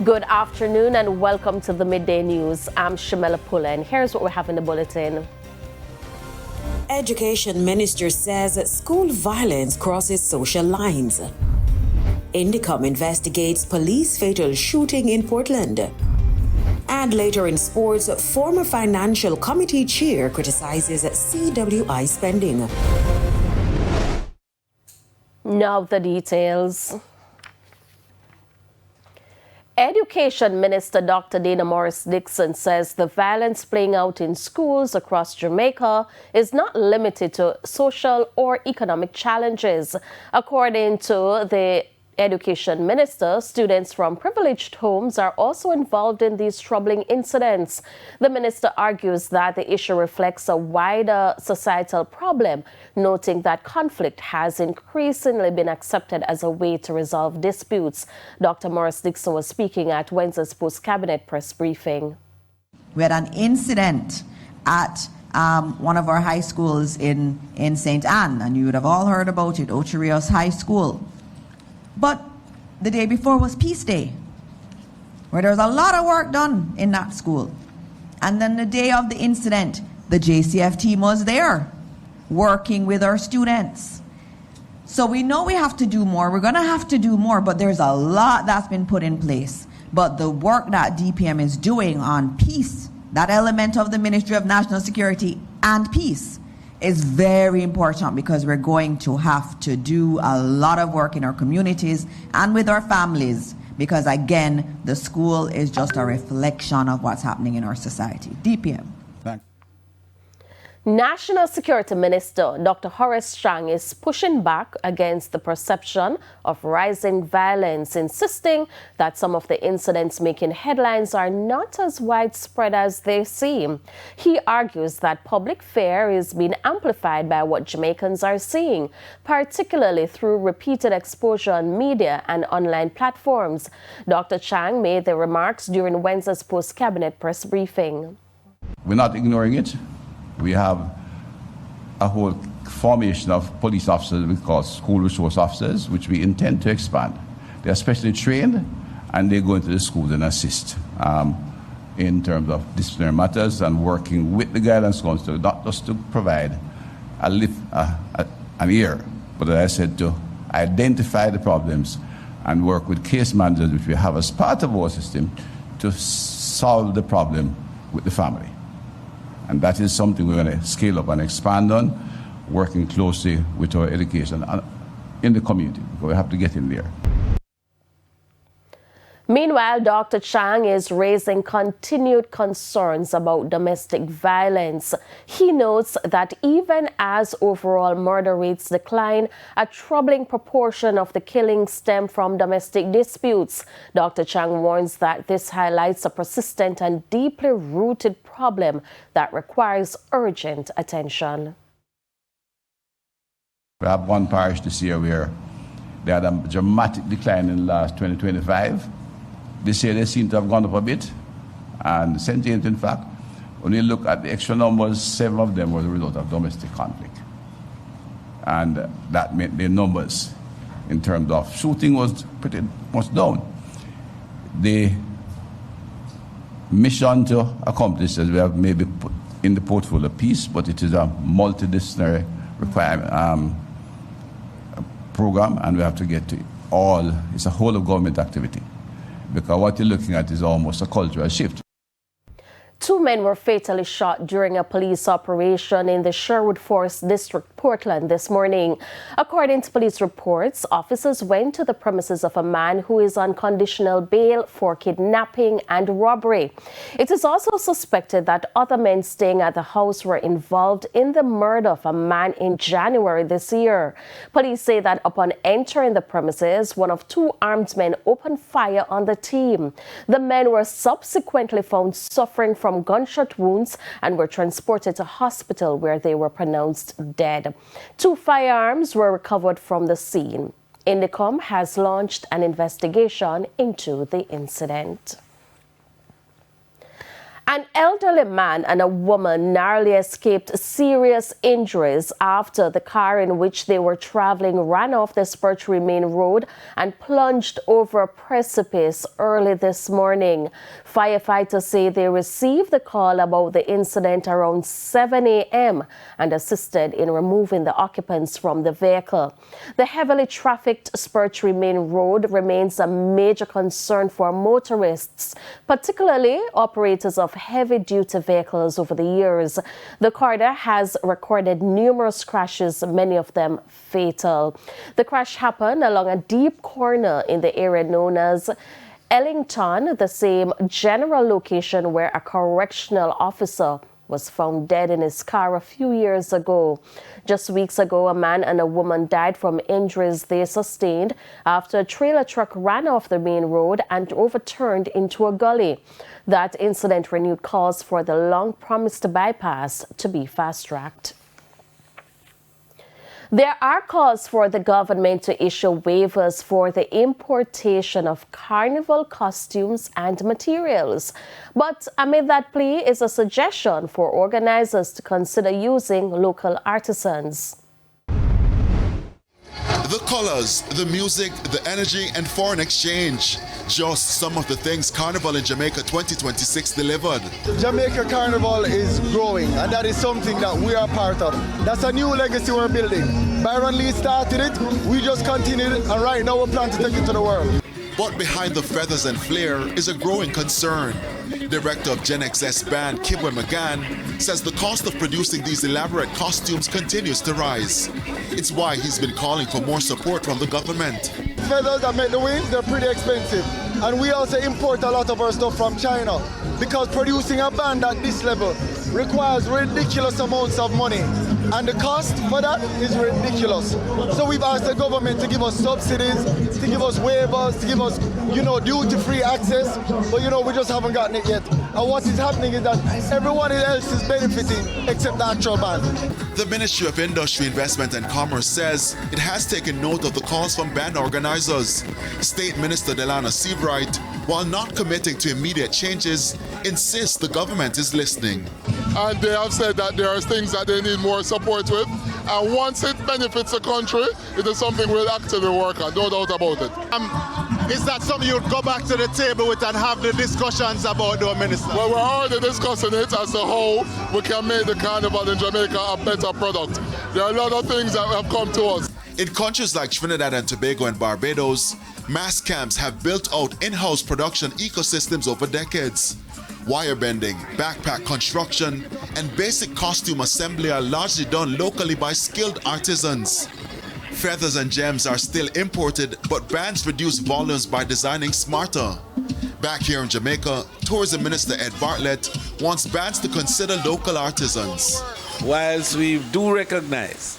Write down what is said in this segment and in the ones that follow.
Good afternoon and welcome to the Midday News. I'm Shamela Pullen. Here's what we have in the bulletin. Education Minister says school violence crosses social lines. Indicom investigates police fatal shooting in Portland. And later in sports, former financial committee chair criticizes CWI spending. Now the details. Education Minister Dr. Dana Morris-Dixon says the violence playing out in schools across Jamaica is not limited to social or economic challenges. According to the Education Minister, students from privileged homes are also involved in these troubling incidents. The minister argues that the issue reflects a wider societal problem, noting that conflict has increasingly been accepted as a way to resolve disputes. Dr. Morris-Dixon was speaking at Wednesday's post-cabinet press briefing. We had an incident at one of our high schools in St. Anne, and you would have all heard about it, Ocho Rios High School. But the day before was Peace Day, where there was a lot of work done in that school. And then the day of the incident, the JCF team was there, working with our students. So we know we have to do more. We're going to have to do more, but there's a lot that's been put in place. But the work that DPM is doing on peace, that element of the Ministry of National Security and Peace, is very important because we're going to have to do a lot of work in our communities and with our families because, again, the school is just a reflection of what's happening in our society. DPM. Thanks. National Security Minister Dr. Horace Chang is pushing back against the perception of rising violence, insisting that some of the incidents making headlines are not as widespread as they seem. He argues that public fear is being amplified by what Jamaicans are seeing, particularly through repeated exposure on media and online platforms. Dr. Chang made the remarks during Wednesday's post-cabinet press briefing. We're not ignoring it. We have a whole formation of police officers we call school resource officers, which we intend to expand. They're specially trained and they go into the schools and assist in terms of disciplinary matters and working with the guidance counselor, not just to provide an ear, but as I said, to identify the problems and work with case managers, which we have as part of our system, to solve the problem with the family. And that is something we're going to scale up and expand on, working closely with our education in the community. We have to get in there. Meanwhile, Dr. Chang is raising continued concerns about domestic violence. He notes that even as overall murder rates decline, a troubling proportion of the killings stem from domestic disputes. Dr. Chang warns that this highlights a persistent and deeply rooted problem that requires urgent attention. We have one parish this year where they had a dramatic decline in the last 2025. This year they seem to have gone up a bit. And St. James, in fact, when you look at the extra numbers, 7 of them were the result of domestic conflict. And that meant the numbers in terms of shooting was pretty much down. The mission to accomplish, as we have maybe put in the portfolio, peace, but it is a multidisciplinary program, and we have to get to all. It's a whole of government activity, because what you're looking at is almost a cultural shift. 2 men were fatally shot during a police operation in the Sherwood Forest District, Portland, this morning. According to police reports, officers went to the premises of a man who is on conditional bail for kidnapping and robbery. It is also suspected that other men staying at the house were involved in the murder of a man in January this year. Police say that upon entering the premises, one of 2 armed men opened fire on the team. The men were subsequently found suffering from gunshot wounds and were transported to hospital where they were pronounced dead. 2 firearms were recovered from the scene. Indicom has launched an investigation into the incident. An elderly man and a woman narrowly escaped serious injuries after the car in which they were traveling ran off the Spur Tree main road and plunged over a precipice early this morning. Firefighters say they received the call about the incident around 7 a.m. and assisted in removing the occupants from the vehicle. The heavily trafficked Spur Tree main road remains a major concern for motorists, particularly operators of heavy-duty vehicles over the years. The corridor has recorded numerous crashes, many of them fatal. The crash happened along a deep corner in the area known as Ellington, the same general location where a correctional officer was found dead in his car a few years ago. Just weeks ago, a man and a woman died from injuries they sustained after a trailer truck ran off the main road and overturned into a gully. That incident renewed calls for the long-promised bypass to be fast-tracked. There are calls for the government to issue waivers for the importation of Carnival costumes and materials. But amid that plea is a suggestion for organizers to consider using local artisans. The colors, the music, the energy, and foreign exchange. Just some of the things Carnival in Jamaica 2026 delivered. Jamaica Carnival is growing, and that is something that we are part of. That's a new legacy we're building. Byron Lee started it, we just continued it, and right now we plan to take it to the world. But behind the feathers and flair is a growing concern. Director of Gen XS band Kibwe McGann says the cost of producing these elaborate costumes continues to rise. It's why he's been calling for more support from the government. Feathers that make the wings, they're pretty expensive. And we also import a lot of our stuff from China because producing a band at this level requires ridiculous amounts of money. And the cost for that is ridiculous. So we've asked the government to give us subsidies, to give us waivers, to give us, duty-free access. But, we just haven't gotten it yet. And what is happening is that everyone else is benefiting except the actual band. The Ministry of Industry, Investment and Commerce says it has taken note of the calls from band organizers. State Minister Delana Seabright, while not committing to immediate changes, insists the government is listening. And they have said that there are things that they need more support with. And once it benefits the country, it is something we'll actively work on, no doubt about it. Is that something you'd go back to the table with and have the discussions about, though, Minister? Well, we're already discussing it as to how we can make the Carnival in Jamaica a better product. There are a lot of things that have come to us. In countries like Trinidad and Tobago and Barbados, mass camps have built out in-house production ecosystems over decades. Wire bending, backpack construction, and basic costume assembly are largely done locally by skilled artisans. Feathers and gems are still imported, but bands reduce volumes by designing smarter. Back here in Jamaica, Tourism Minister Ed Bartlett wants bands to consider local artisans. Whilst we do recognize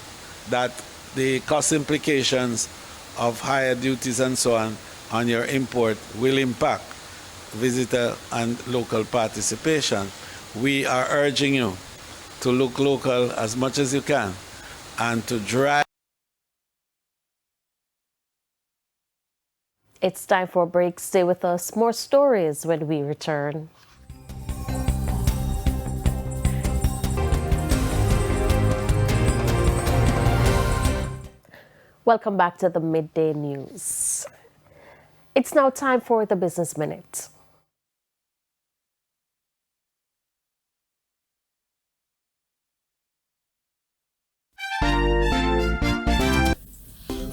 that the cost implications of higher duties and so on your import will impact visitor and local participation, we are urging you to look local as much as you can and to drive. It's time for a break. Stay with us. More stories when we return. Welcome back to the Midday News. It's now time for the Business Minute.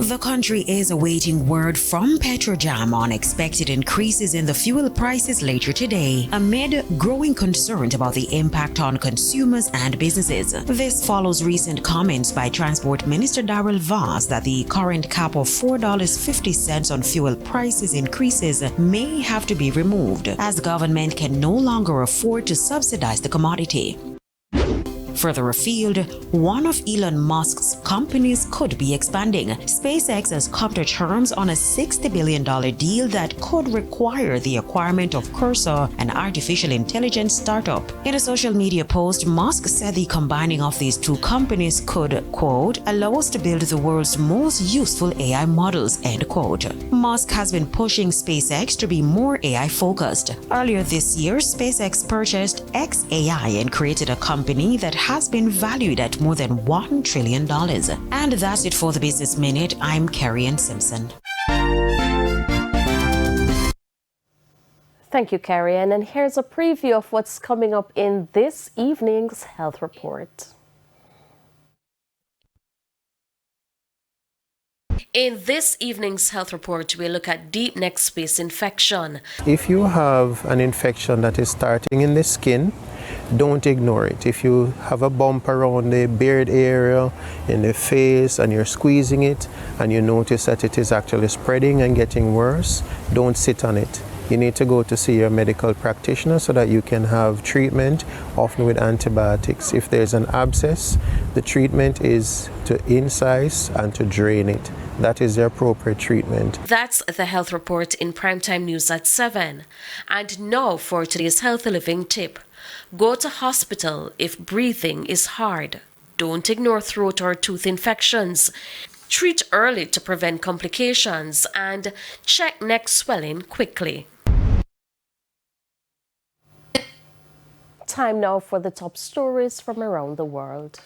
The country is awaiting word from Petrojam on expected increases in the fuel prices later today, amid growing concerns about the impact on consumers and businesses. This follows recent comments by Transport Minister Darrell Voss that the current cap of $4.50 on fuel prices increases may have to be removed, as the government can no longer afford to subsidize the commodity. Further afield, one of Elon Musk's companies could be expanding. SpaceX has come to terms on a $60 billion deal that could require the acquirement of Cursor, an artificial intelligence startup. In a social media post, Musk said the combining of these two companies could, quote, allow us to build the world's most useful AI models, end quote. Musk has been pushing SpaceX to be more AI-focused. Earlier this year, SpaceX purchased xAI and created a company that has been valued at more than $1 trillion. And that's it for the Business Minute. I'm Carrie Ann Simpson. Thank you, Carrie Ann. And here's a preview of what's coming up in this evening's health report. In this evening's health report, we look at deep neck space infection. If you have an infection that is starting in the skin, don't ignore it. If you have a bump around the beard area, in the face, and you're squeezing it, and you notice that it is actually spreading and getting worse, don't sit on it. You need to go to see your medical practitioner so that you can have treatment, often with antibiotics. If there's an abscess, the treatment is to incise and to drain it. That is the appropriate treatment. That's the health report in Primetime News at 7. And now for today's healthy living tip. Go to hospital if breathing is hard. Don't ignore throat or tooth infections. Treat early to prevent complications and check neck swelling quickly. Time now for the top stories from around the world.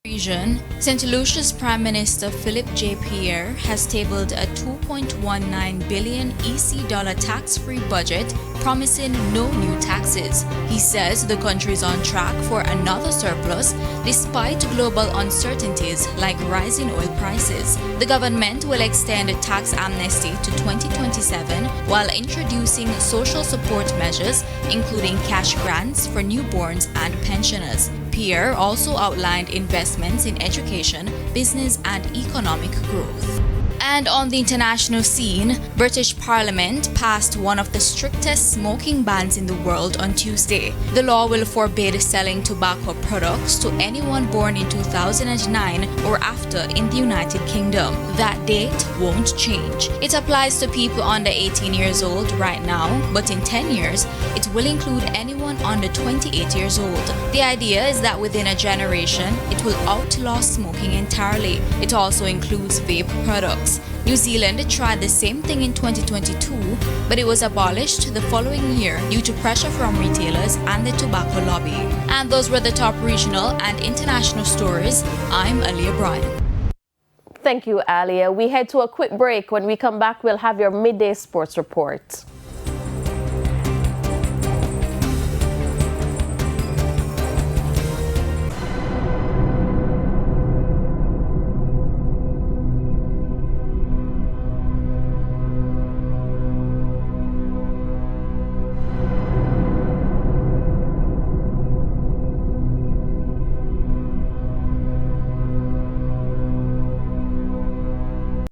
Region, St. Lucia's Prime Minister Philip J. Pierre has tabled a $2.19 billion EC dollar tax-free budget, promising no new taxes. He says the country is on track for another surplus despite global uncertainties like rising oil prices. The government will extend a tax amnesty to 2027 while introducing social support measures, including cash grants for newborns and pensioners. Pierre also outlined investments in education, business, and economic growth. And on the international scene, British Parliament passed one of the strictest smoking bans in the world on Tuesday. The law will forbid selling tobacco products to anyone born in 2009 or after in the United Kingdom. That date won't change. It applies to people under 18 years old right now, but in 10 years, it will include anyone under 28 years old. The idea is that within a generation, it will outlaw smoking entirely. It also includes vape products. New Zealand tried the same thing in 2022, but it was abolished the following year due to pressure from retailers and the tobacco lobby. And those were the top regional and international stories. I'm Aliyah Bryan. Thank you, Aliyah. We head to a quick break. When we come back, we'll have your midday sports report.